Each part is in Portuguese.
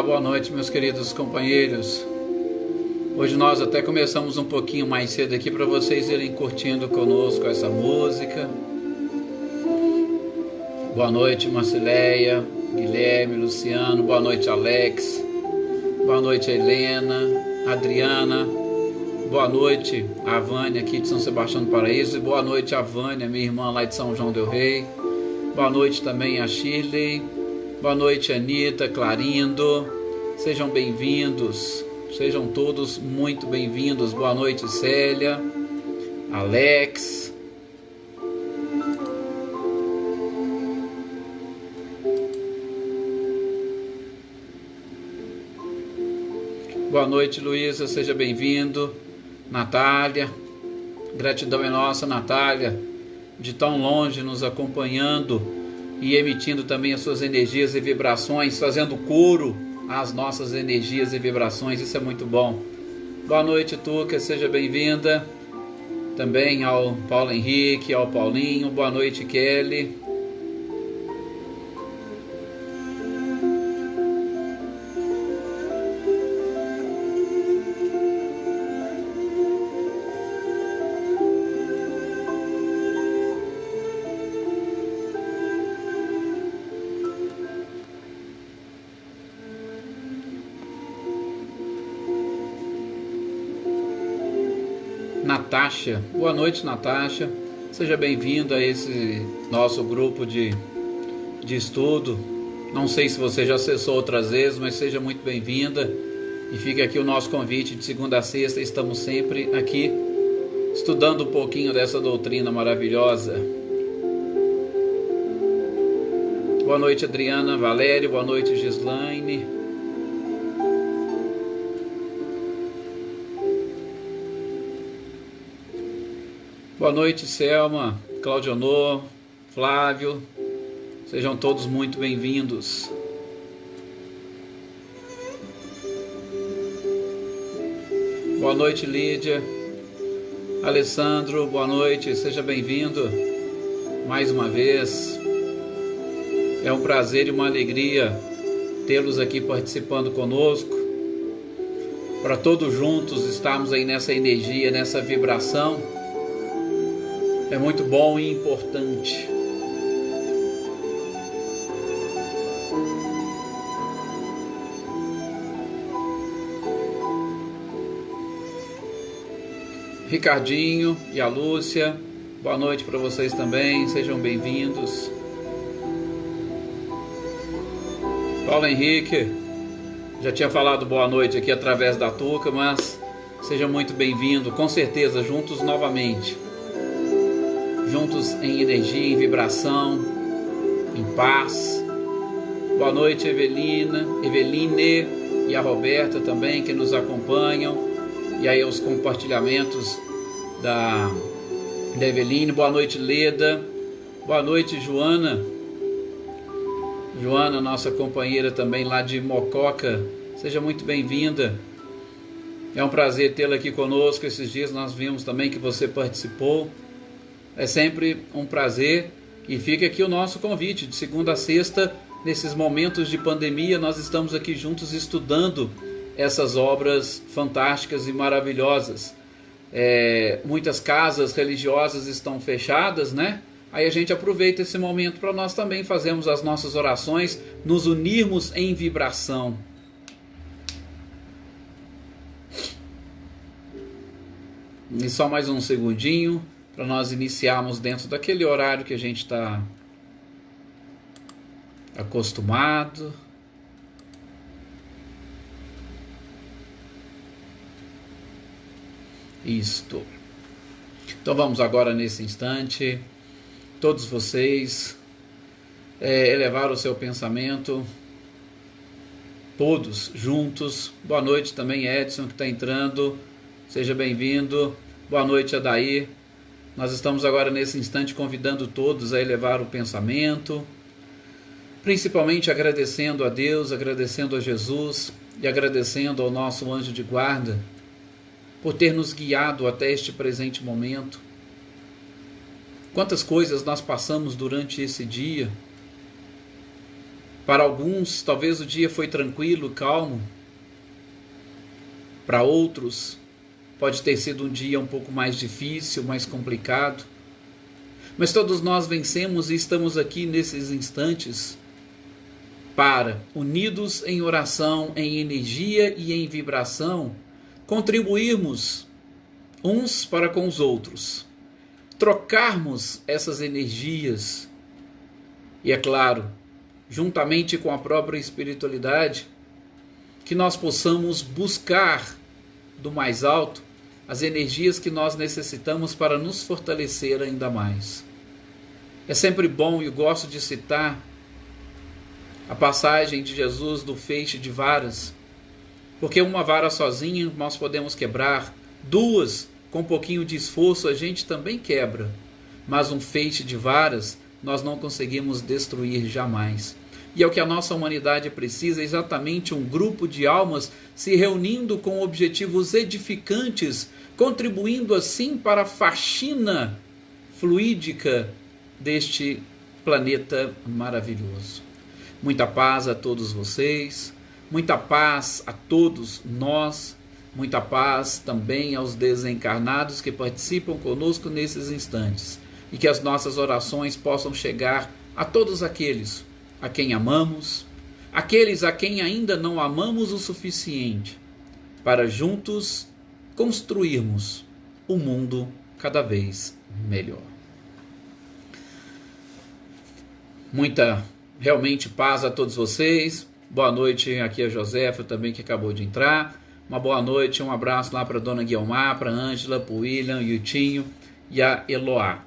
Olá, boa noite, meus queridos companheiros. Hoje nós até começamos um pouquinho mais cedo aqui para vocês irem curtindo conosco essa música. Boa noite, Marcileia, Guilherme, Luciano, boa noite, Alex, boa noite, Helena, Adriana, boa noite, a Vânia aqui de São Sebastião do Paraíso, e boa noite, a Vânia, minha irmã lá de São João del Rei. Boa noite também a Shirley, boa noite, Anitta, Clarindo, sejam bem-vindos, sejam todos muito bem-vindos. Boa noite, Célia, Alex. Boa noite, Luísa, seja bem-vindo. Natália, gratidão é nossa, Natália, de tão longe nos acompanhando e emitindo também as suas energias e vibrações, fazendo coro às nossas energias e vibrações, isso é muito bom. Boa noite, Tuca, seja bem-vinda. Também ao Paulo Henrique, ao Paulinho, boa noite, Kelly. Natasha, boa noite, Natasha, seja bem-vindo a esse nosso grupo de estudo. Não sei se você já acessou outras vezes, mas seja muito bem-vinda e fica aqui o nosso convite de segunda a sexta. Estamos sempre aqui estudando um pouquinho dessa doutrina maravilhosa. Boa noite, Adriana, Valério, boa noite, Gislaine. Boa noite, Selma, Claudionor, Flávio, sejam todos muito bem-vindos. Boa noite, Lídia, Alessandro, boa noite, seja bem-vindo mais uma vez. É um prazer e uma alegria tê-los aqui participando conosco, para todos juntos estarmos aí nessa energia, nessa vibração. É muito bom e importante. Ricardinho e a Lúcia, boa noite para vocês também, sejam bem-vindos. Paulo Henrique, já tinha falado boa noite aqui através da Tuca, mas seja muito bem-vindo, com certeza, juntos novamente. Juntos em energia, em vibração, em paz. Boa noite, Eveline e a Roberta também, que nos acompanham. E aí os compartilhamentos da Eveline. Boa noite, Leda. Boa noite, Joana. Joana, nossa companheira também lá de Mococa. Seja muito bem-vinda. É um prazer tê-la aqui conosco. Esses dias nós vimos também que você participou. É sempre um prazer e fica aqui o nosso convite de segunda a sexta, nesses momentos de pandemia, nós estamos aqui juntos estudando essas obras fantásticas e maravilhosas. Muitas casas religiosas estão fechadas, né? Aí a gente aproveita esse momento para nós também fazermos as nossas orações, nos unirmos em vibração. E só mais um segundinho para nós iniciarmos dentro daquele horário que a gente está acostumado. Isto. Então vamos agora nesse instante, todos vocês, elevar o seu pensamento, todos juntos. Boa noite também, Edson, que está entrando, seja bem-vindo. Boa noite, Adair. Nós estamos agora nesse instante convidando todos a elevar o pensamento, principalmente agradecendo a Deus, agradecendo a Jesus e agradecendo ao nosso anjo de guarda por ter nos guiado até este presente momento. Quantas coisas nós passamos durante esse dia, Para alguns, talvez o dia foi tranquilo, calmo. Para outros, pode ter sido um dia um pouco mais difícil, mais complicado. Mas todos nós vencemos e estamos aqui nesses instantes para, unidos em oração, em energia e em vibração, contribuirmos uns para com os outros, trocarmos essas energias e, é claro, juntamente com a própria espiritualidade, que nós possamos buscar do mais alto as energias que nós necessitamos para nos fortalecer ainda mais. É sempre bom, e eu gosto de citar a passagem de Jesus do feixe de varas, porque uma vara sozinha nós podemos quebrar, duas com um pouquinho de esforço a gente também quebra, mas um feixe de varas nós não conseguimos destruir jamais. E é o que a nossa humanidade precisa, exatamente um grupo de almas se reunindo com objetivos edificantes, contribuindo assim para a faxina fluídica deste planeta maravilhoso. Muita paz a todos vocês, muita paz a todos nós, muita paz também aos desencarnados que participam conosco nesses instantes, e que as nossas orações possam chegar a todos aqueles a quem amamos, aqueles a quem ainda não amamos o suficiente, para juntos construirmos um mundo cada vez melhor. Muita, realmente, paz a todos vocês. Boa noite, aqui é Josefa também, que acabou de entrar. Uma boa noite, um abraço lá para a dona Guilmar, para a Ângela, para o William, Yutinho e a Eloá.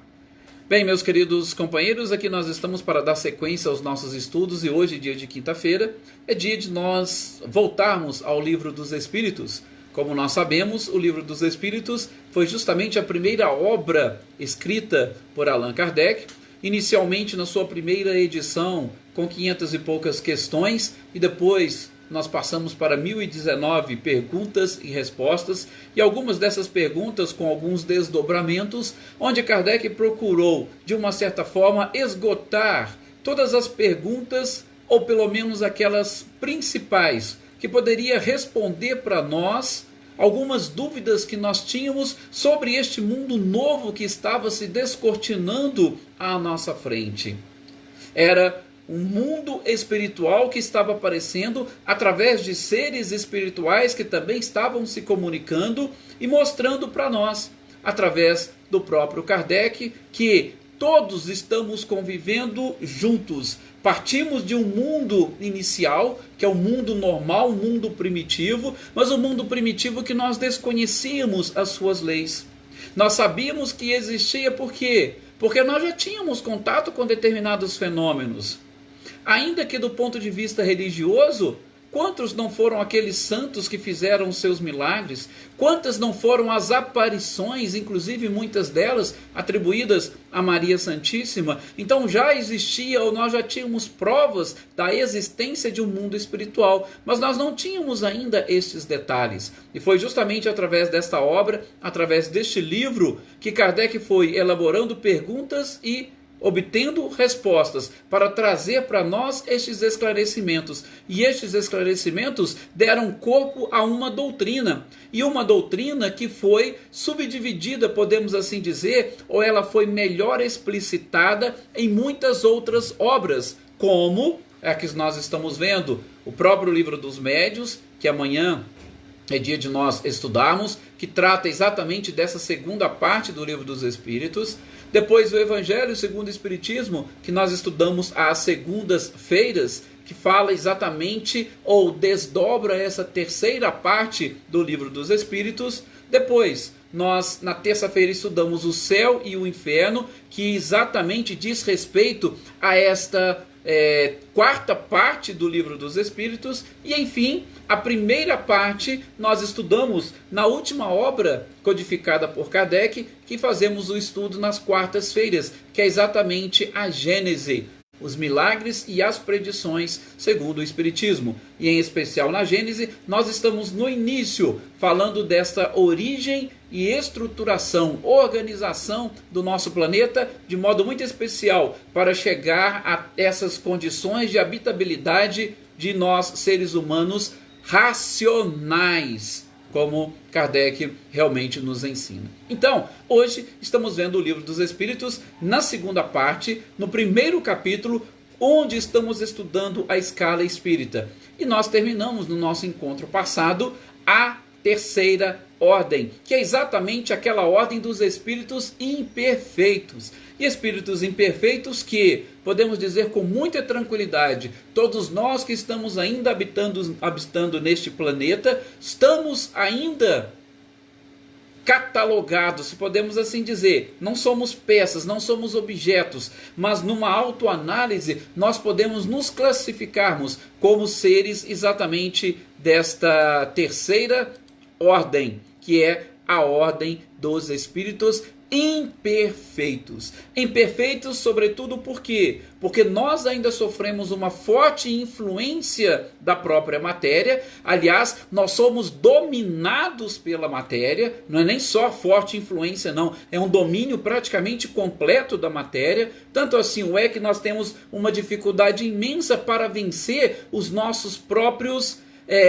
Bem, meus queridos companheiros, aqui nós estamos para dar sequência aos nossos estudos, e hoje, dia de quinta-feira, é dia de nós voltarmos ao Livro dos Espíritos. Como nós sabemos, o Livro dos Espíritos foi justamente a primeira obra escrita por Allan Kardec, inicialmente na sua primeira edição com 500 e poucas questões, e depois nós passamos para 1019 perguntas e respostas, e algumas dessas perguntas com alguns desdobramentos, onde Kardec procurou, de uma certa forma, esgotar todas as perguntas, ou pelo menos aquelas principais, que poderia responder para nós algumas dúvidas que nós tínhamos sobre este mundo novo que estava se descortinando à nossa frente. Era um mundo espiritual que estava aparecendo através de seres espirituais que também estavam se comunicando e mostrando para nós, através do próprio Kardec, que todos estamos convivendo juntos. Partimos de um mundo inicial, que é o mundo normal, o mundo primitivo, mas o mundo primitivo que nós desconhecíamos as suas leis. Nós sabíamos que existia por quê? Porque nós já tínhamos contato com determinados fenômenos. Ainda que do ponto de vista religioso, quantos não foram aqueles santos que fizeram os seus milagres? Quantas não foram as aparições, inclusive muitas delas atribuídas a Maria Santíssima? Então já existia, ou nós já tínhamos provas da existência de um mundo espiritual, mas nós não tínhamos ainda estes detalhes. E foi justamente através desta obra, através deste livro, que Kardec foi elaborando perguntas e obtendo respostas para trazer para nós estes esclarecimentos. E estes esclarecimentos deram corpo a uma doutrina. E uma doutrina que foi subdividida, podemos assim dizer, ou ela foi melhor explicitada em muitas outras obras, como a que nós estamos vendo, o próprio Livro dos Médiuns, que amanhã é dia de nós estudarmos, que trata exatamente dessa segunda parte do Livro dos Espíritos. Depois o Evangelho segundo o Espiritismo, que nós estudamos às segundas-feiras, que fala exatamente ou desdobra essa terceira parte do Livro dos Espíritos. Depois, nós na terça-feira estudamos o céu e o inferno, que exatamente diz respeito a esta quarta parte do Livro dos Espíritos. E enfim, a primeira parte nós estudamos na última obra codificada por Kardec, que fazemos o estudo nas quartas-feiras, que é exatamente a Gênese. os milagres e as predições segundo o Espiritismo. E em especial na Gênese, nós estamos no início falando desta origem e estruturação, organização do nosso planeta, de modo muito especial para chegar a essas condições de habitabilidade de nós, seres humanos racionais, como Kardec realmente nos ensina. Então, hoje estamos vendo o Livro dos Espíritos na segunda parte, no primeiro capítulo, onde estamos estudando a escala espírita. E nós terminamos no nosso encontro passado a terceira ordem, que é exatamente aquela ordem dos espíritos imperfeitos. E espíritos imperfeitos que, podemos dizer com muita tranquilidade, todos nós que estamos ainda habitando neste planeta, estamos ainda catalogados, se podemos assim dizer. Não somos peças, não somos objetos, mas numa autoanálise nós podemos nos classificarmos como seres exatamente desta terceira ordem, que é a ordem dos espíritos imperfeitos. Imperfeitos, sobretudo, por quê? Porque nós ainda sofremos uma forte influência da própria matéria. Aliás, nós somos dominados pela matéria. Não é nem só forte influência, não. É um domínio praticamente completo da matéria. Tanto assim é que nós temos uma dificuldade imensa para vencer os nossos próprios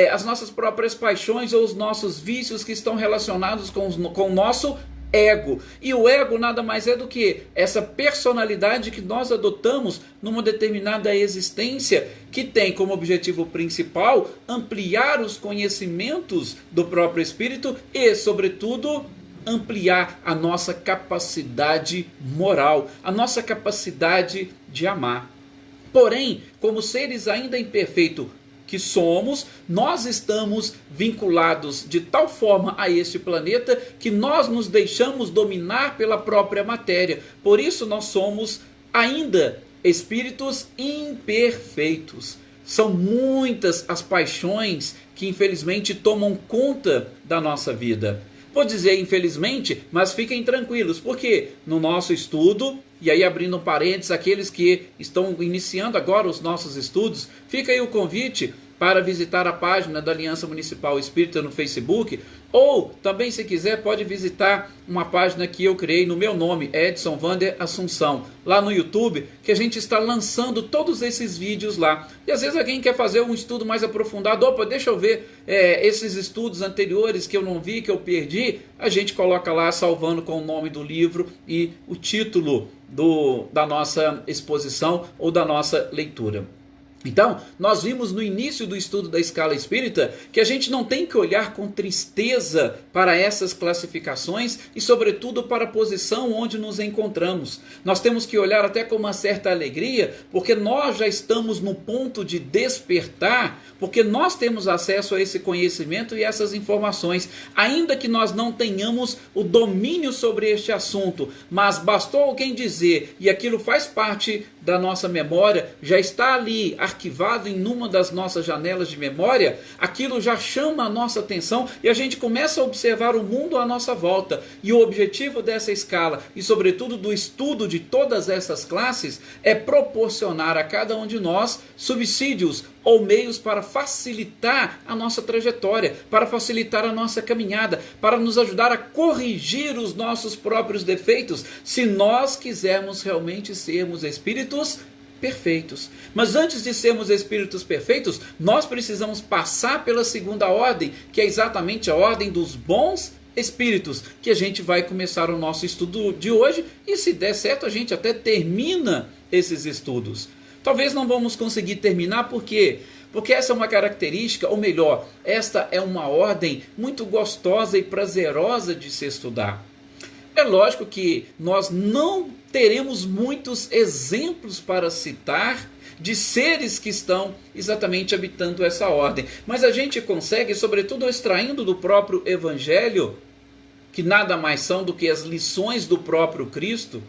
as nossas próprias paixões ou os nossos vícios que estão relacionados com o nosso ego. E o ego nada mais é do que essa personalidade que nós adotamos numa determinada existência, que tem como objetivo principal ampliar os conhecimentos do próprio espírito e, sobretudo, ampliar a nossa capacidade moral, a nossa capacidade de amar. Porém, como seres ainda imperfeitos que somos, nós estamos vinculados de tal forma a este planeta que nós nos deixamos dominar pela própria matéria. Por isso nós somos ainda espíritos imperfeitos. São muitas as paixões que infelizmente tomam conta da nossa vida. Vou dizer infelizmente, mas fiquem tranquilos, porque no nosso estudo, e aí abrindo parênteses, aqueles que estão iniciando agora os nossos estudos, fica aí o convite para visitar a página da Aliança Municipal Espírita no Facebook, ou também, se quiser, pode visitar uma página que eu criei no meu nome, Edson Vander Assunção, lá no YouTube, que a gente está lançando todos esses vídeos lá. E às vezes alguém quer fazer um estudo mais aprofundado, opa, deixa eu ver esses estudos anteriores que eu não vi, que eu perdi, a gente coloca lá salvando com o nome do livro e o título da nossa exposição ou da nossa leitura. Então, nós vimos no início do estudo da escala espírita que a gente não tem que olhar com tristeza para essas classificações e, sobretudo, para a posição onde nos encontramos. Nós temos que olhar até com uma certa alegria, porque nós já estamos no ponto de despertar, porque nós temos acesso a esse conhecimento e essas informações, ainda que nós não tenhamos o domínio sobre este assunto, mas bastou alguém dizer, e aquilo faz parte da nossa memória, já está ali arquivado em uma das nossas janelas de memória, aquilo já chama a nossa atenção e a gente começa a observar o mundo à nossa volta. E o objetivo dessa escala e sobretudo do estudo de todas essas classes é proporcionar a cada um de nós subsídios ou meios para facilitar a nossa trajetória, para facilitar a nossa caminhada, para nos ajudar a corrigir os nossos próprios defeitos, se nós quisermos realmente sermos espíritos perfeitos. Mas antes de sermos espíritos perfeitos, nós precisamos passar pela segunda ordem, que é exatamente a ordem dos bons espíritos, que a gente vai começar o nosso estudo de hoje, e se der certo a gente até termina esses estudos. Talvez não vamos conseguir terminar, por quê? Porque essa é uma característica, ou melhor, esta é uma ordem muito gostosa e prazerosa de se estudar. É lógico que nós não teremos muitos exemplos para citar de seres que estão exatamente habitando essa ordem, mas a gente consegue, sobretudo extraindo do próprio Evangelho, que nada mais são do que as lições do próprio Cristo,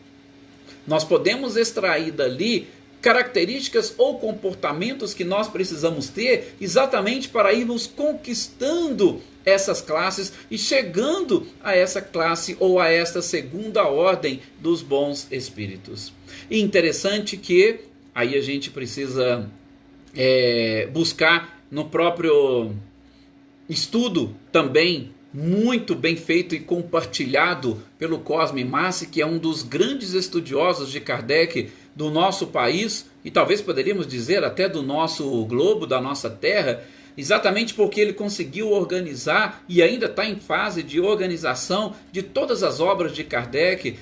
nós podemos extrair dali características ou comportamentos que nós precisamos ter exatamente para irmos conquistando essas classes e chegando a essa classe ou a esta segunda ordem dos bons espíritos. E interessante que aí a gente precisa buscar no próprio estudo também, muito bem feito e compartilhado pelo Cosme Massi, que é um dos grandes estudiosos de Kardec do nosso país, e talvez poderíamos dizer até do nosso globo, da nossa terra, exatamente porque ele conseguiu organizar e ainda está em fase de organização de todas as obras de Kardec,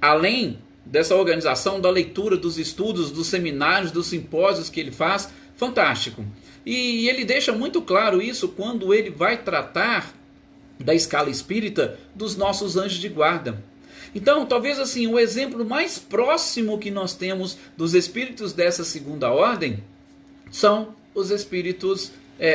além dessa organização da leitura, dos estudos, dos seminários, dos simpósios que ele faz, fantástico. E ele deixa muito claro isso quando ele vai tratar da escala espírita dos nossos anjos de guarda. Então, talvez assim, o exemplo mais próximo que nós temos dos espíritos dessa segunda ordem são os espíritos,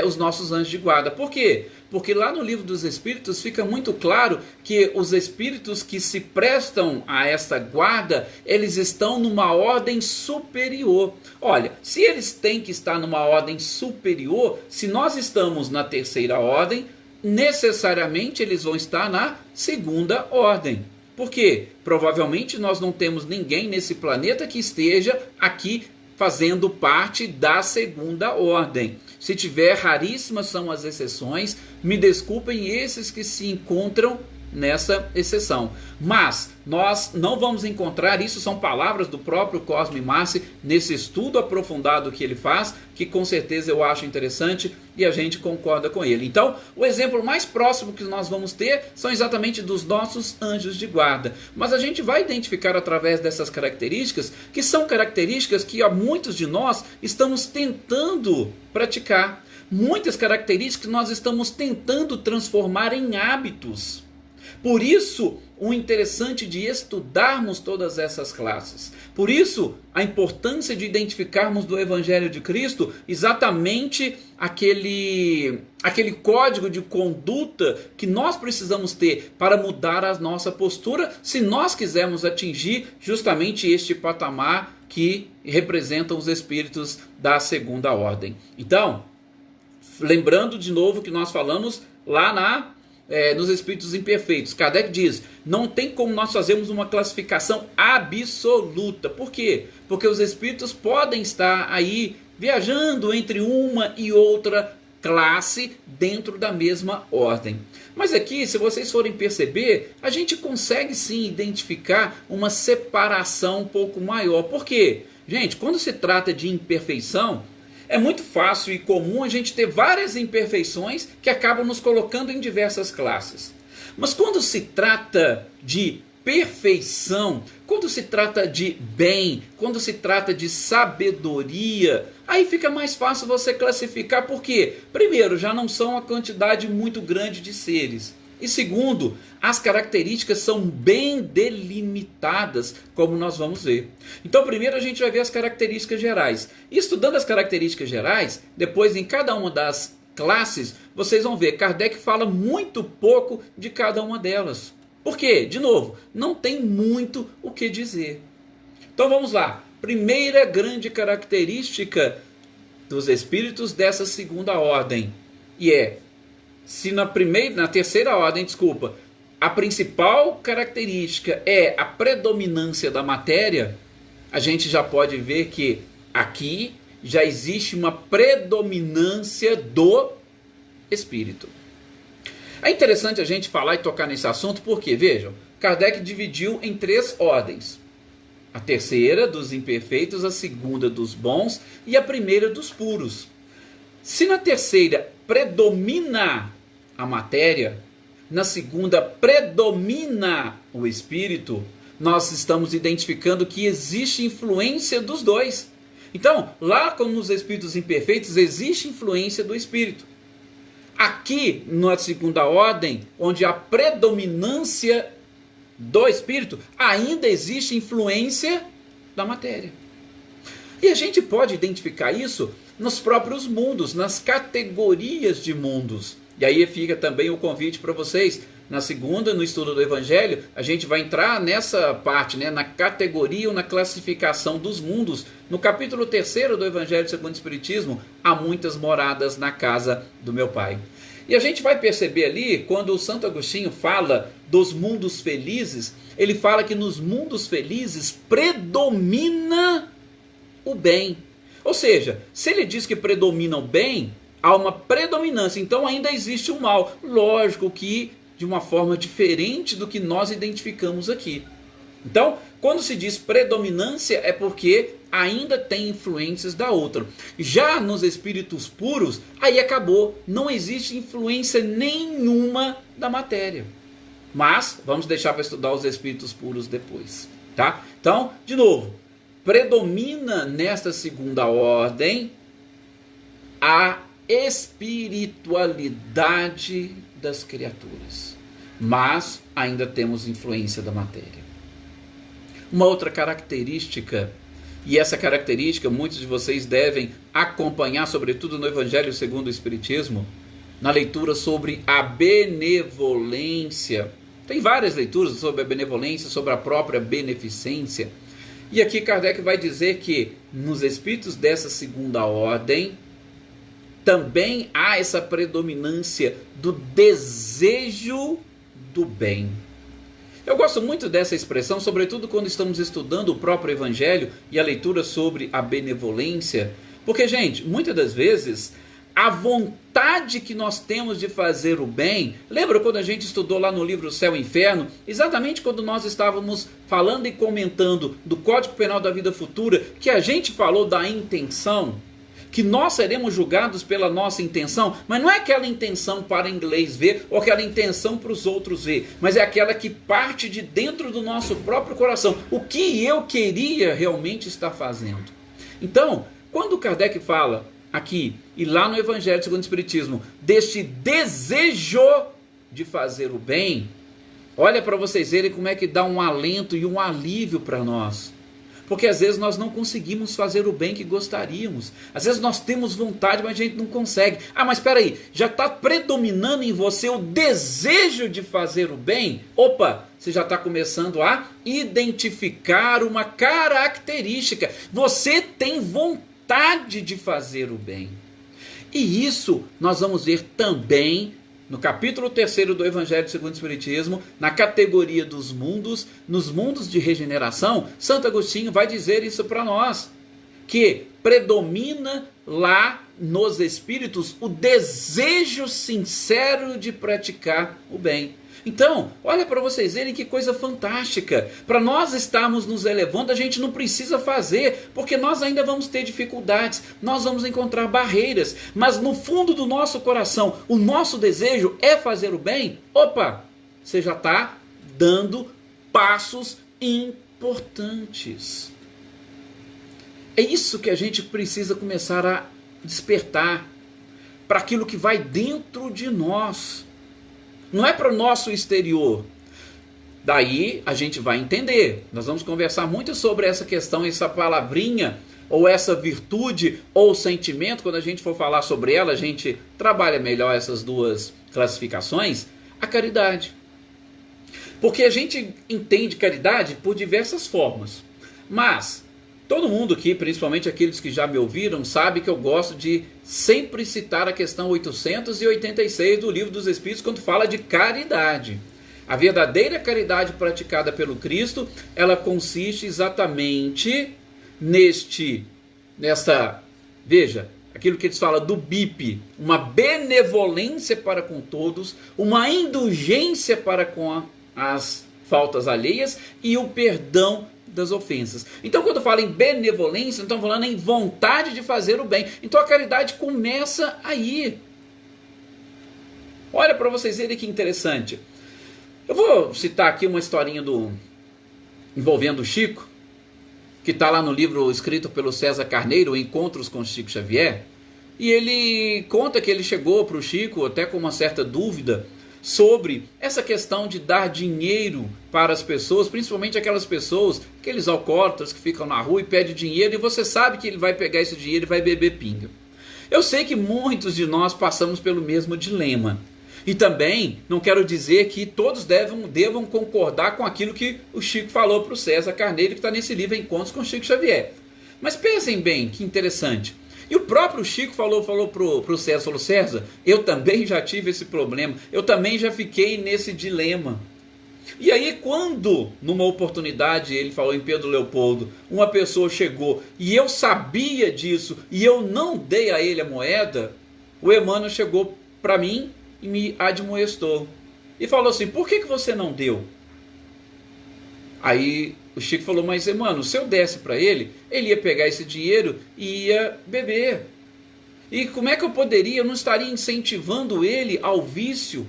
os nossos anjos de guarda. Por quê? Porque lá no livro dos espíritos fica muito claro que os espíritos que se prestam a essa guarda, eles estão numa ordem superior. Olha, se eles têm que estar numa ordem superior, se nós estamos na terceira ordem, necessariamente eles vão estar na segunda ordem. Por quê? Provavelmente nós não temos ninguém nesse planeta que esteja aqui fazendo parte da segunda ordem. Se tiver, raríssimas são as exceções. Me desculpem esses que se encontram nessa exceção. Mas nós não vamos encontrar, isso são palavras do próprio Cosme Massi, nesse estudo aprofundado que ele faz, que com certeza eu acho interessante e a gente concorda com ele. Então, o exemplo mais próximo que nós vamos ter são exatamente dos nossos anjos de guarda. Mas a gente vai identificar através dessas características, que são características que muitos de nós estamos tentando praticar. Muitas características que nós estamos tentando transformar em hábitos. Por isso, o interessante de estudarmos todas essas classes. Por isso, a importância de identificarmos do Evangelho de Cristo exatamente aquele código de conduta que nós precisamos ter para mudar a nossa postura, se nós quisermos atingir justamente este patamar que representam os espíritos da segunda ordem. Então, lembrando de novo que nós falamos lá nos espíritos imperfeitos. Kardec diz, não tem como nós fazermos uma classificação absoluta. Por quê? Porque os espíritos podem estar aí viajando entre uma e outra classe dentro da mesma ordem. Mas aqui, se vocês forem perceber, a gente consegue sim identificar uma separação um pouco maior. Por quê? Gente, quando se trata de imperfeição, é muito fácil e comum a gente ter várias imperfeições que acabam nos colocando em diversas classes. Mas quando se trata de perfeição, quando se trata de bem, quando se trata de sabedoria, aí fica mais fácil você classificar, porque, primeiro, já não são uma quantidade muito grande de seres. E segundo, as características são bem delimitadas, como nós vamos ver. Então, primeiro a gente vai ver as características gerais. E estudando as características gerais, depois em cada uma das classes, vocês vão ver, Kardec fala muito pouco de cada uma delas. Por quê? De novo, não tem muito o que dizer. Então vamos lá. Primeira grande característica dos espíritos dessa segunda ordem, e se na terceira ordem, a principal característica é a predominância da matéria, a gente já pode ver que aqui já existe uma predominância do espírito. É interessante a gente falar e tocar nesse assunto porque, vejam, Kardec dividiu em 3 ordens. A terceira dos imperfeitos, a segunda dos bons e a primeira dos puros. Se na terceira predomina a matéria, na segunda predomina o espírito, nós estamos identificando que existe influência dos dois. Então, lá como nos espíritos imperfeitos, existe influência do espírito. Aqui, na segunda ordem, onde a predominância do espírito, ainda existe influência da matéria. E a gente pode identificar isso nos próprios mundos, nas categorias de mundos. E aí fica também o convite para vocês. Na segunda, no estudo do Evangelho, a gente vai entrar nessa parte, na categoria ou na classificação dos mundos. No capítulo 3º do Evangelho segundo o Espiritismo, há muitas moradas na casa do meu Pai. E a gente vai perceber ali, quando o Santo Agostinho fala dos mundos felizes, ele fala que nos mundos felizes predomina o bem. Ou seja, se ele diz que predomina o bem, há uma predominância, então ainda existe o mal. Lógico que de uma forma diferente do que nós identificamos aqui. Então, quando se diz predominância, é porque ainda tem influências da outra. Já nos espíritos puros, aí acabou. Não existe influência nenhuma da matéria. Mas, vamos deixar para estudar os espíritos puros depois. Tá? Então, de novo, predomina nesta segunda ordem a espiritualidade das criaturas. Mas ainda temos influência da matéria. Uma outra característica, e essa característica muitos de vocês devem acompanhar, sobretudo no Evangelho segundo o Espiritismo, na leitura sobre a benevolência. Tem várias leituras sobre a benevolência, sobre a própria beneficência. E aqui Kardec vai dizer que nos espíritos dessa segunda ordem, também há essa predominância do desejo do bem. Eu gosto muito dessa expressão, sobretudo quando estamos estudando o próprio Evangelho e a leitura sobre a benevolência, porque, gente, muitas das vezes a vontade que nós temos de fazer o bem, lembra quando a gente estudou lá no livro Céu e Inferno, exatamente quando nós estávamos falando e comentando do Código Penal da Vida Futura, que a gente falou da intenção, que nós seremos julgados pela nossa intenção, mas não é aquela intenção para inglês ver, ou aquela intenção para os outros ver, mas é aquela que parte de dentro do nosso próprio coração, o que eu queria realmente estar fazendo. Então, quando Kardec fala aqui, e lá no Evangelho segundo o Espiritismo, deste desejo de fazer o bem, olha para vocês verem como é que dá um alento e um alívio para nós. Porque às vezes nós não conseguimos fazer o bem que gostaríamos. Às vezes nós temos vontade, mas a gente não consegue. Ah, mas espera aí, já está predominando em você o desejo de fazer o bem? Opa, você já está começando a identificar uma característica. Você tem vontade de fazer o bem. E isso nós vamos ver também no capítulo 3º do Evangelho segundo o Espiritismo, na categoria dos mundos, nos mundos de regeneração, Santo Agostinho vai dizer isso para nós, que predomina lá nos espíritos o desejo sincero de praticar o bem. Então, olha para vocês verem que coisa fantástica. Para nós estarmos nos elevando, a gente não precisa fazer, porque nós ainda vamos ter dificuldades, nós vamos encontrar barreiras, mas no fundo do nosso coração, o nosso desejo é fazer o bem. Opa, você já está dando passos importantes. É isso que a gente precisa começar a despertar, para aquilo que vai dentro de nós. Não é para o nosso exterior. Daí a gente vai entender. Nós vamos conversar muito sobre essa questão, essa palavrinha, ou essa virtude, ou sentimento. Quando a gente for falar sobre ela, a gente trabalha melhor essas duas classificações. A caridade. Porque a gente entende caridade por diversas formas. Mas todo mundo aqui, principalmente aqueles que já me ouviram, sabe que eu gosto de sempre citar a questão 886 do Livro dos Espíritos, quando fala de caridade. A verdadeira caridade praticada pelo Cristo, ela consiste exatamente veja, aquilo que eles falam do BIP, uma benevolência para com todos, uma indulgência para com as faltas alheias e o perdão das ofensas. Então, quando fala em benevolência, não estamos falando em vontade de fazer o bem. Então a caridade começa aí. Olha para vocês verem que interessante. Eu vou citar aqui uma historinha envolvendo o Chico, que está lá no livro escrito pelo César Carneiro, Encontros com Chico Xavier, e ele conta que ele chegou para o Chico até com uma certa dúvida sobre essa questão de dar dinheiro para as pessoas, principalmente aquelas pessoas, aqueles alcoólatras que ficam na rua e pedem dinheiro, e você sabe que ele vai pegar esse dinheiro e vai beber pinga. Eu sei que muitos de nós passamos pelo mesmo dilema. E também não quero dizer que todos devam concordar com aquilo que o Chico falou para o César Carneiro, que está nesse livro Encontros com Chico Xavier. Mas pensem bem, que interessante. E o próprio Chico falou pro César, César, eu também já tive esse problema, eu também já fiquei nesse dilema. E aí quando, numa oportunidade, ele falou em Pedro Leopoldo, uma pessoa chegou e eu sabia disso e eu não dei a ele a moeda, o Emmanuel chegou para mim e me admoestou. E falou assim, por que você não deu? Aí o Chico falou, mas Emmanuel, se eu desse para ele, ele ia pegar esse dinheiro e ia beber. E como é que eu poderia? Eu não estaria incentivando ele ao vício.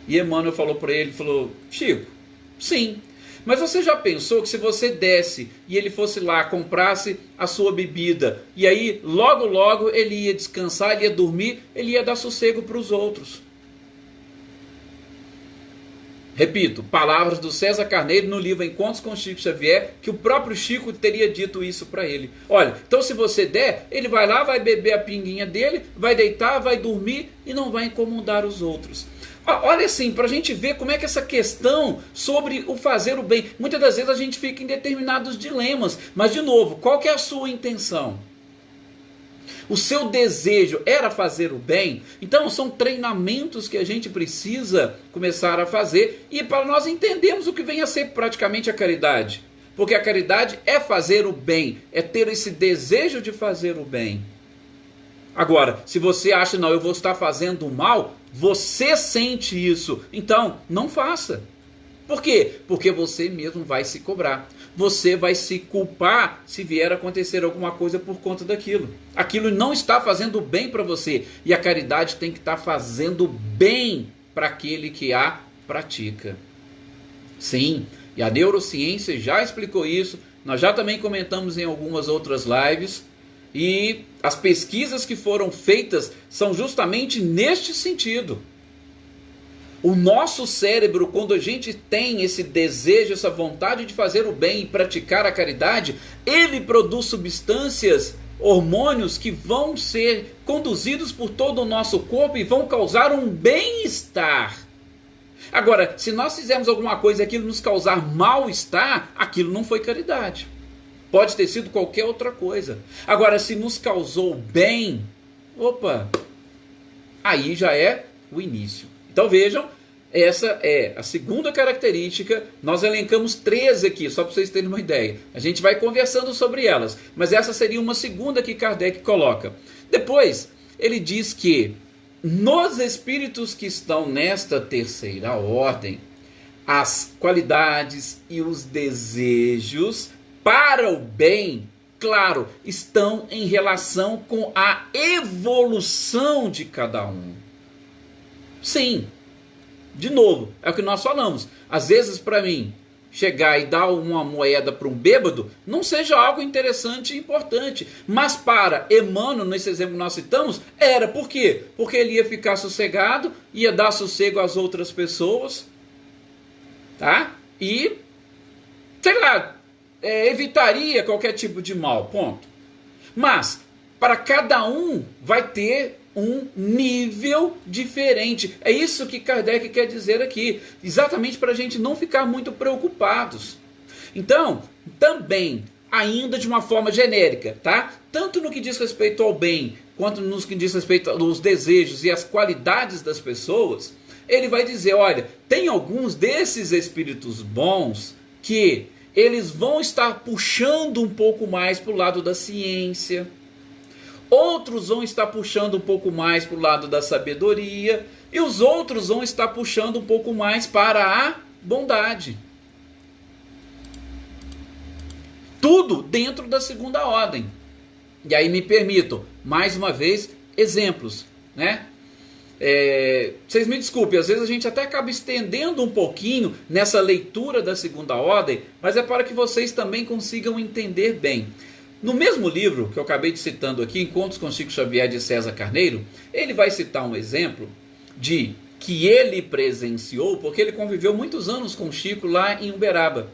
E Emmanuel falou para ele, falou, Chico, sim, mas você já pensou que se você desse e ele fosse lá, comprasse a sua bebida, e aí logo logo ele ia descansar, ele ia dormir, ele ia dar sossego para os outros. Repito, palavras do César Carneiro no livro Encontros com Chico Xavier, que o próprio Chico teria dito isso para ele. Olha, então se você der, ele vai lá, vai beber a pinguinha dele, vai deitar, vai dormir e não vai incomodar os outros. Olha assim, para a gente ver como é que essa questão sobre o fazer o bem, muitas das vezes a gente fica em determinados dilemas, mas de novo, qual que é a sua intenção? O seu desejo era fazer o bem? Então são treinamentos que a gente precisa começar a fazer e para nós entendermos o que vem a ser praticamente a caridade. Porque a caridade é fazer o bem, é ter esse desejo de fazer o bem. Agora, se você acha, não, eu vou estar fazendo o mal, você sente isso, então não faça. Por quê? Porque você mesmo vai se cobrar. Você vai se culpar se vier a acontecer alguma coisa por conta daquilo. Aquilo não está fazendo bem para você. E a caridade tem que estar fazendo bem para aquele que a pratica. Sim, e a neurociência já explicou isso. Nós já também comentamos em algumas outras lives. E as pesquisas que foram feitas são justamente neste sentido. O nosso cérebro, quando a gente tem esse desejo, essa vontade de fazer o bem e praticar a caridade, ele produz substâncias, hormônios que vão ser conduzidos por todo o nosso corpo e vão causar um bem-estar. Agora, se nós fizermos alguma coisa e aquilo nos causar mal-estar, aquilo não foi caridade. Pode ter sido qualquer outra coisa. Agora, se nos causou bem, opa, aí já é o início. Então vejam, essa é a segunda característica. Nós elencamos 13 aqui, só para vocês terem uma ideia. A gente vai conversando sobre elas, mas essa seria uma segunda que Kardec coloca. Depois, ele diz que nos espíritos que estão nesta terceira ordem, as qualidades e os desejos para o bem, claro, estão em relação com a evolução de cada um. Sim, de novo, é o que nós falamos. Às vezes para mim, chegar e dar uma moeda para um bêbado, não seja algo interessante e importante. Mas para Emmanuel, nesse exemplo que nós citamos, era. Por quê? Porque ele ia ficar sossegado, ia dar sossego às outras pessoas, tá? E, sei lá, evitaria qualquer tipo de mal, ponto. Mas, para cada um vai ter um nível diferente. É isso que Kardec quer dizer aqui, exatamente para a gente não ficar muito preocupados. Então, também, ainda de uma forma genérica, tá? Tanto no que diz respeito ao bem, quanto no que diz respeito aos desejos e às qualidades das pessoas, ele vai dizer, olha, tem alguns desses espíritos bons que eles vão estar puxando um pouco mais para o lado da ciência, outros vão estar puxando um pouco mais para o lado da sabedoria, e os outros vão estar puxando um pouco mais para a bondade. Tudo dentro da segunda ordem. E aí me permitam, mais uma vez, exemplos, né? Vocês me desculpem, às vezes a gente até acaba estendendo um pouquinho nessa leitura da segunda ordem, mas é para que vocês também consigam entender bem. No mesmo livro que eu acabei de citando aqui, Encontros com Chico Xavier, de César Carneiro, ele vai citar um exemplo de que ele presenciou, porque ele conviveu muitos anos com o Chico lá em Uberaba.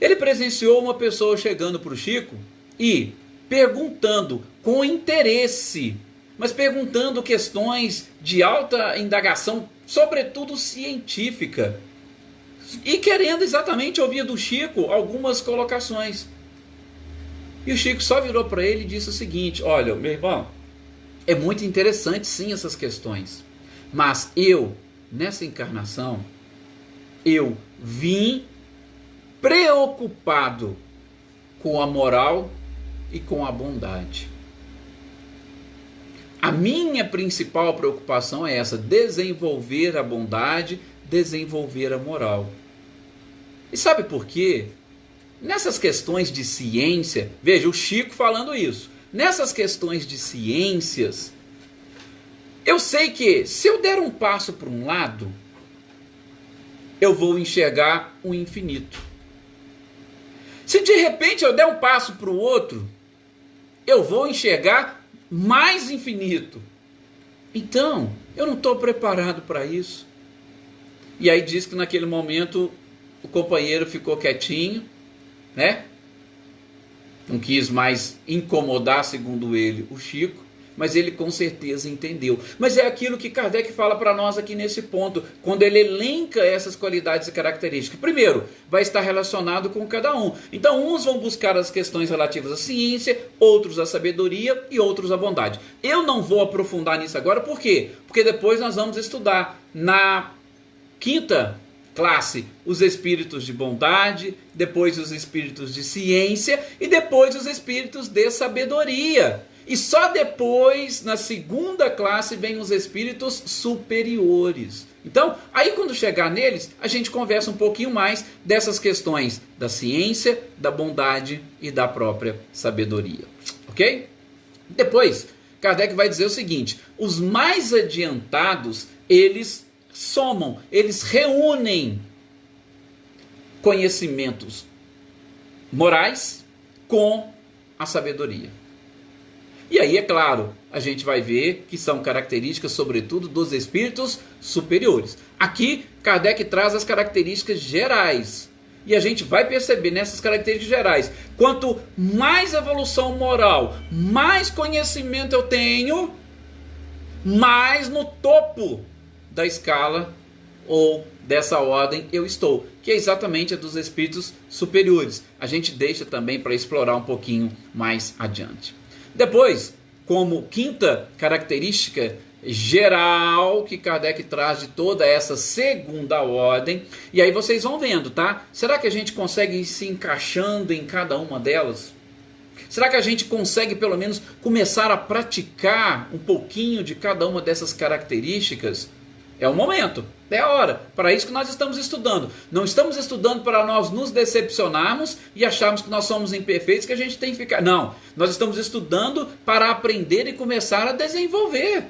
Ele presenciou uma pessoa chegando para o Chico e perguntando com interesse, mas perguntando questões de alta indagação, sobretudo científica, e querendo exatamente ouvir do Chico algumas colocações. E o Chico só virou para ele e disse o seguinte: olha, meu irmão, é muito interessante sim essas questões, mas eu, nessa encarnação, eu vim preocupado com a moral e com a bondade. A minha principal preocupação é essa: desenvolver a bondade, desenvolver a moral. E sabe por quê? Nessas questões de ciência, veja o Chico falando isso, nessas questões de ciências, eu sei que se eu der um passo para um lado, eu vou enxergar o infinito. Se de repente eu der um passo para o outro, eu vou enxergar mais infinito. Então, eu não estou preparado para isso. E aí diz que naquele momento o companheiro ficou quietinho, né? Não quis mais incomodar, segundo ele, o Chico, mas ele com certeza entendeu. Mas é aquilo que Kardec fala para nós aqui nesse ponto, quando ele elenca essas qualidades e características. Primeiro, vai estar relacionado com cada um. Então, uns vão buscar as questões relativas à ciência, outros à sabedoria e outros à bondade. Eu não vou aprofundar nisso agora, por quê? Porque depois nós vamos estudar na quinta classe os espíritos de bondade, depois os espíritos de ciência e depois os espíritos de sabedoria. E só depois, na segunda classe, vem os espíritos superiores. Então, aí quando chegar neles, a gente conversa um pouquinho mais dessas questões da ciência, da bondade e da própria sabedoria. Ok? Depois, Kardec vai dizer o seguinte: os mais adiantados, eles somam, eles reúnem conhecimentos morais com a sabedoria. E aí, é claro, a gente vai ver que são características, sobretudo, dos espíritos superiores. Aqui, Kardec traz as características gerais. E a gente vai perceber nessas características gerais, quanto mais evolução moral, mais conhecimento eu tenho, mais no topo da escala ou dessa ordem eu estou, que é exatamente a dos espíritos superiores. A gente deixa também para explorar um pouquinho mais adiante. Depois, como quinta característica geral que Kardec traz de toda essa segunda ordem, e aí vocês vão vendo, tá? Será que a gente consegue ir se encaixando em cada uma delas? Será que a gente consegue pelo menos começar a praticar um pouquinho de cada uma dessas características? É o momento, é a hora. Para isso que nós estamos estudando. Não estamos estudando para nós nos decepcionarmos e acharmos que nós somos imperfeitos, que a gente tem que ficar. Não, nós estamos estudando para aprender e começar a desenvolver.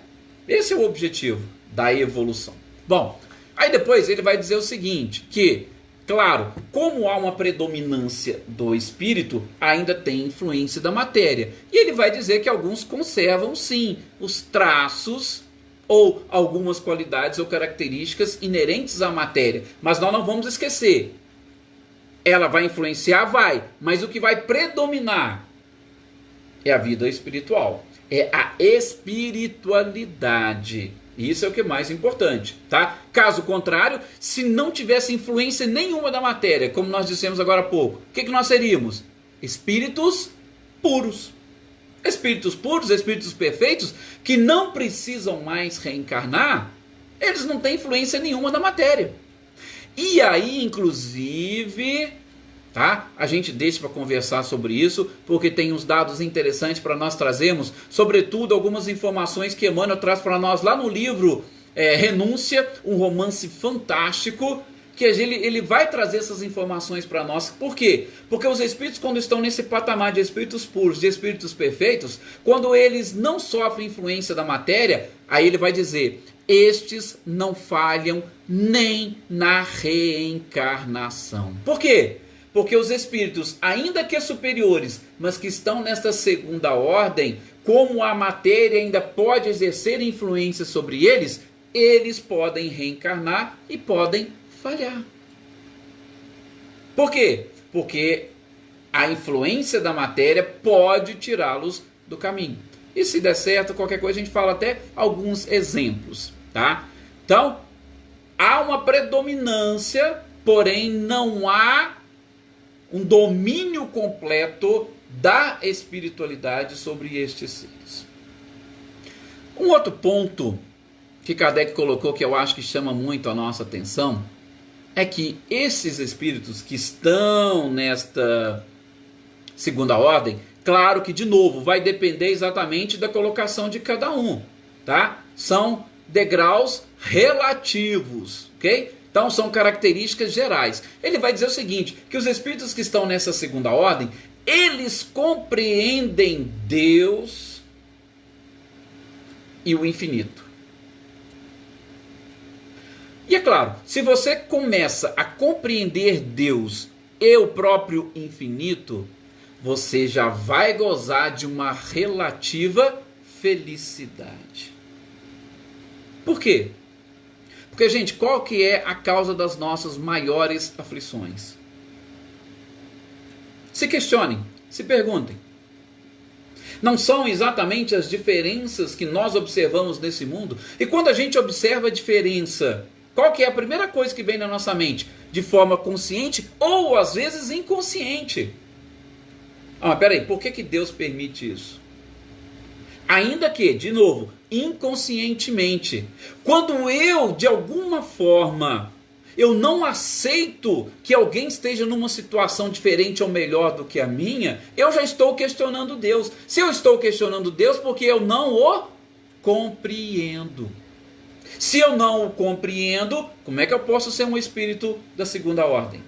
Esse é o objetivo da evolução. Bom, aí depois ele vai dizer o seguinte, que, claro, como há uma predominância do espírito, ainda tem influência da matéria. E ele vai dizer que alguns conservam, sim, os traços ou algumas qualidades ou características inerentes à matéria. Mas nós não vamos esquecer. Ela vai influenciar? Vai. Mas o que vai predominar é a vida espiritual. É a espiritualidade. Isso é o que é mais importante, tá? Caso contrário, se não tivesse influência nenhuma da matéria, como nós dissemos agora há pouco, o que nós seríamos? Espíritos puros. Espíritos puros, espíritos perfeitos, que não precisam mais reencarnar, eles não têm influência nenhuma da matéria. E aí, inclusive, tá? A gente deixa para conversar sobre isso, porque tem uns dados interessantes para nós trazermos, sobretudo algumas informações que Emmanuel traz para nós lá no livro Renúncia, um romance fantástico, que ele vai trazer essas informações para nós. Por quê? Porque os espíritos, quando estão nesse patamar de espíritos puros, de espíritos perfeitos, quando eles não sofrem influência da matéria, aí ele vai dizer, estes não falham nem na reencarnação. Por quê? Porque os espíritos, ainda que superiores, mas que estão nesta segunda ordem, como a matéria ainda pode exercer influência sobre eles, eles podem reencarnar e podem falhar. Por quê? Porque a influência da matéria pode tirá-los do caminho. E se der certo, qualquer coisa a gente fala até alguns exemplos, tá? Então, há uma predominância, porém não há um domínio completo da espiritualidade sobre estes seres. Um outro ponto que Kardec colocou, que eu acho que chama muito a nossa atenção, é que esses espíritos que estão nesta segunda ordem, claro que de novo vai depender exatamente da colocação de cada um, tá? São degraus relativos, ok? Então são características gerais. Ele vai dizer o seguinte, que os espíritos que estão nessa segunda ordem, eles compreendem Deus e o infinito. E é claro, se você começa a compreender Deus e o próprio infinito, você já vai gozar de uma relativa felicidade. Por quê? Porque, gente, qual que é a causa das nossas maiores aflições? Se questionem, se perguntem. Não são exatamente as diferenças que nós observamos nesse mundo? E quando a gente observa a diferença, qual que é a primeira coisa que vem na nossa mente? De forma consciente ou às vezes inconsciente. Ah, mas peraí, por que Deus permite isso? Ainda que, de novo, inconscientemente. Quando eu, de alguma forma, eu não aceito que alguém esteja numa situação diferente ou melhor do que a minha, eu já estou questionando Deus. Se eu estou questionando Deus, porque eu não o compreendo. Se eu não o compreendo, como é que eu posso ser um espírito da segunda ordem?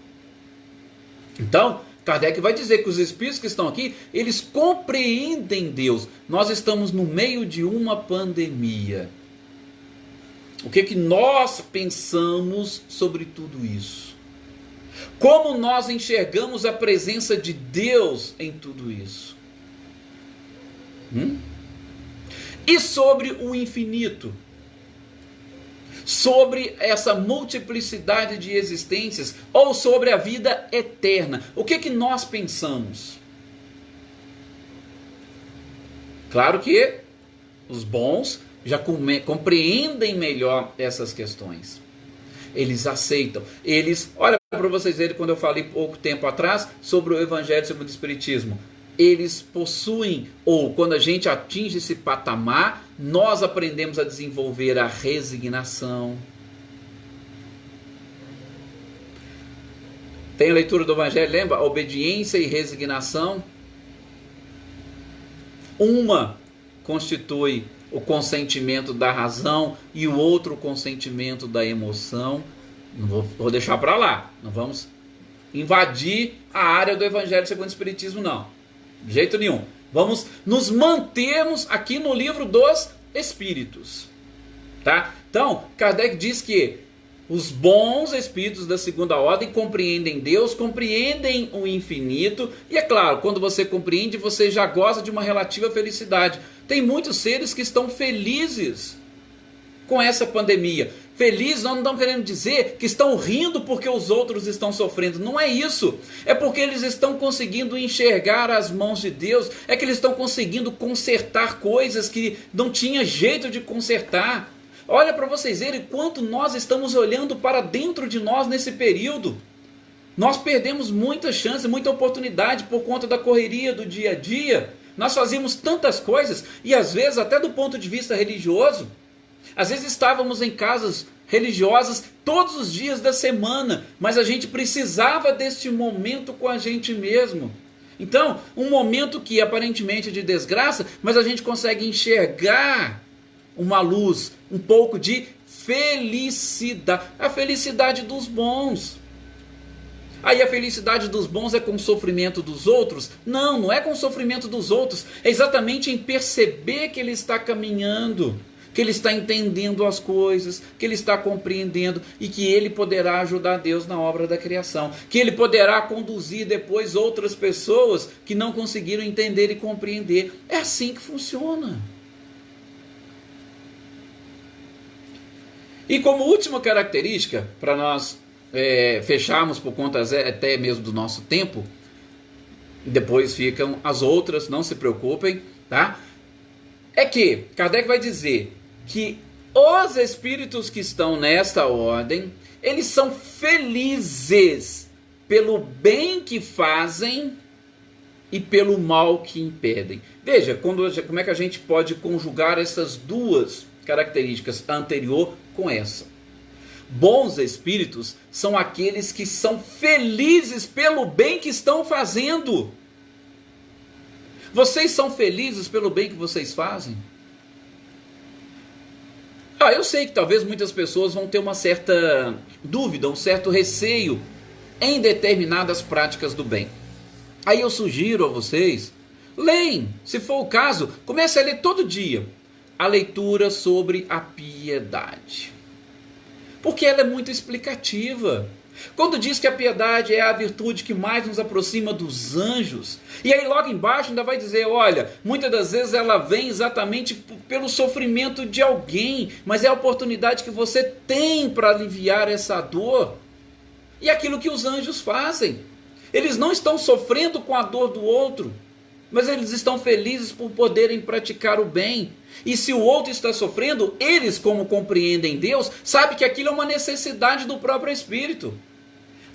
Então, Kardec vai dizer que os espíritos que estão aqui, eles compreendem Deus. Nós estamos no meio de uma pandemia. O que nós pensamos sobre tudo isso? Como nós enxergamos a presença de Deus em tudo isso? E sobre o infinito? Sobre essa multiplicidade de existências ou sobre a vida eterna? O que nós pensamos? Claro que os bons já compreendem melhor essas questões. Eles aceitam. Olha para vocês verem, quando eu falei pouco tempo atrás sobre o Evangelho segundo o Espiritismo. Eles possuem, ou quando a gente atinge esse patamar, nós aprendemos a desenvolver a resignação. Tem a leitura do Evangelho, lembra? Obediência e resignação. Uma constitui o consentimento da razão e o outro o consentimento da emoção. Não vou deixar para lá. Não vamos invadir a área do Evangelho segundo o Espiritismo, não. De jeito nenhum. Vamos nos mantermos aqui no livro dos Espíritos. Tá? Então, Kardec diz que os bons espíritos da segunda ordem compreendem Deus, compreendem o infinito. E é claro, quando você compreende, você já goza de uma relativa felicidade. Tem muitos seres que estão felizes com essa pandemia. Felizes, nós não estamos querendo dizer que estão rindo porque os outros estão sofrendo. Não é isso. É porque eles estão conseguindo enxergar as mãos de Deus. É que eles estão conseguindo consertar coisas que não tinha jeito de consertar. Olha para vocês verem quanto nós estamos olhando para dentro de nós nesse período. Nós perdemos muita chance, muita oportunidade por conta da correria do dia a dia. Nós fazíamos tantas coisas e às vezes até do ponto de vista religioso. Às vezes estávamos em casas religiosas todos os dias da semana, mas a gente precisava deste momento com a gente mesmo. Então, um momento que aparentemente é de desgraça, mas a gente consegue enxergar uma luz, um pouco de felicidade, a felicidade dos bons. Aí a felicidade dos bons é com o sofrimento dos outros? Não, não é com o sofrimento dos outros, é exatamente em perceber que ele está caminhando, que ele está entendendo as coisas, que ele está compreendendo e que ele poderá ajudar Deus na obra da criação, que ele poderá conduzir depois outras pessoas que não conseguiram entender e compreender. É assim que funciona. E como última característica, para nós fecharmos por conta até mesmo do nosso tempo, depois ficam as outras, não se preocupem, tá? É que Kardec vai dizer que os espíritos que estão nesta ordem, eles são felizes pelo bem que fazem e pelo mal que impedem. Veja, como é que a gente pode conjugar essas duas características, a anterior com essa. Bons espíritos são aqueles que são felizes pelo bem que estão fazendo. Vocês são felizes pelo bem que vocês fazem? Eu sei que talvez muitas pessoas vão ter uma certa dúvida, um certo receio em determinadas práticas do bem. Aí eu sugiro a vocês, leem, se for o caso, comece a ler todo dia a leitura sobre a piedade. Porque ela é muito explicativa. Quando diz que a piedade é a virtude que mais nos aproxima dos anjos, e aí logo embaixo ainda vai dizer, olha, muitas das vezes ela vem exatamente pelo sofrimento de alguém, mas é a oportunidade que você tem para aliviar essa dor. E aquilo que os anjos fazem, eles não estão sofrendo com a dor do outro, mas eles estão felizes por poderem praticar o bem. E se o outro está sofrendo, eles, como compreendem Deus, sabem que aquilo é uma necessidade do próprio Espírito.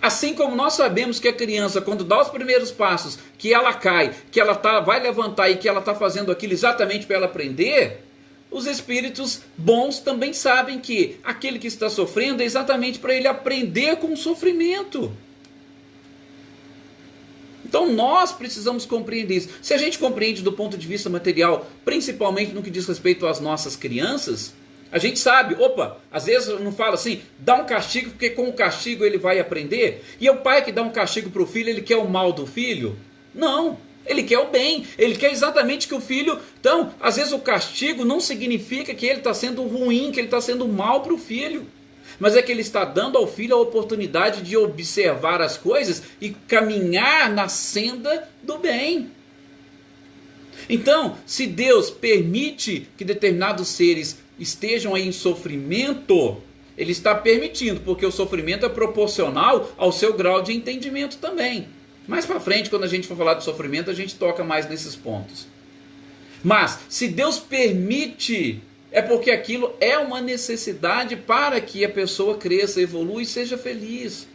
Assim como nós sabemos que a criança, quando dá os primeiros passos, que ela cai, que ela vai levantar e que ela está fazendo aquilo exatamente para ela aprender, os espíritos bons também sabem que aquele que está sofrendo é exatamente para ele aprender com o sofrimento. Então nós precisamos compreender isso. Se a gente compreende do ponto de vista material, principalmente no que diz respeito às nossas crianças, a gente sabe, às vezes não fala assim, dá um castigo porque com o castigo ele vai aprender. E é o pai que dá um castigo para o filho, ele quer o mal do filho? Não, ele quer o bem, ele quer exatamente que o filho... Então, às vezes o castigo não significa que ele está sendo ruim, que ele está sendo mal para o filho. Mas é que ele está dando ao filho a oportunidade de observar as coisas e caminhar na senda do bem. Então, se Deus permite que determinados seres estejam aí em sofrimento, Ele está permitindo, porque o sofrimento é proporcional ao seu grau de entendimento também. Mais para frente, quando a gente for falar de sofrimento, a gente toca mais nesses pontos. Mas, se Deus permite, é porque aquilo é uma necessidade para que a pessoa cresça, evolua e seja feliz.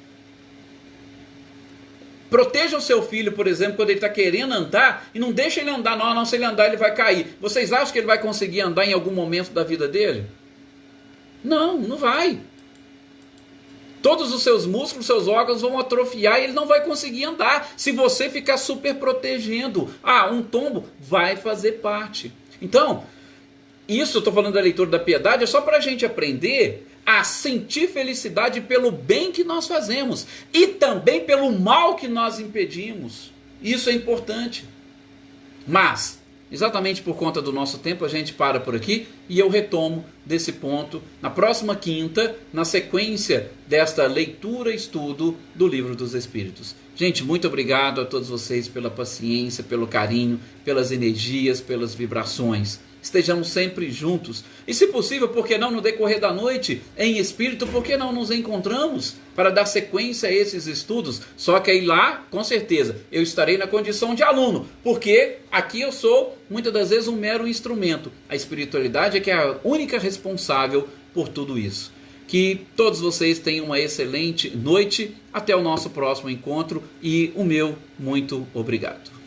Proteja o seu filho, por exemplo, quando ele está querendo andar, e não deixa ele andar, não, se ele andar ele vai cair. Vocês acham que ele vai conseguir andar em algum momento da vida dele? Não, não vai. Todos os seus músculos, seus órgãos vão atrofiar e ele não vai conseguir andar se você ficar super protegendo. Um tombo vai fazer parte. Então, isso eu estou falando da leitura da piedade, é só para a gente aprender a sentir felicidade pelo bem que nós fazemos e também pelo mal que nós impedimos. Isso é importante. Mas, exatamente por conta do nosso tempo, a gente para por aqui e eu retomo desse ponto na próxima quinta, na sequência desta leitura e estudo do Livro dos Espíritos. Gente, muito obrigado a todos vocês pela paciência, pelo carinho, pelas energias, pelas vibrações. Estejamos sempre juntos. E se possível, por que não no decorrer da noite, em espírito, por que não nos encontramos para dar sequência a esses estudos? Só que aí lá, com certeza, eu estarei na condição de aluno, porque aqui eu sou, muitas das vezes, um mero instrumento. A espiritualidade é que é a única responsável por tudo isso. Que todos vocês tenham uma excelente noite. Até o nosso próximo encontro e o meu muito obrigado.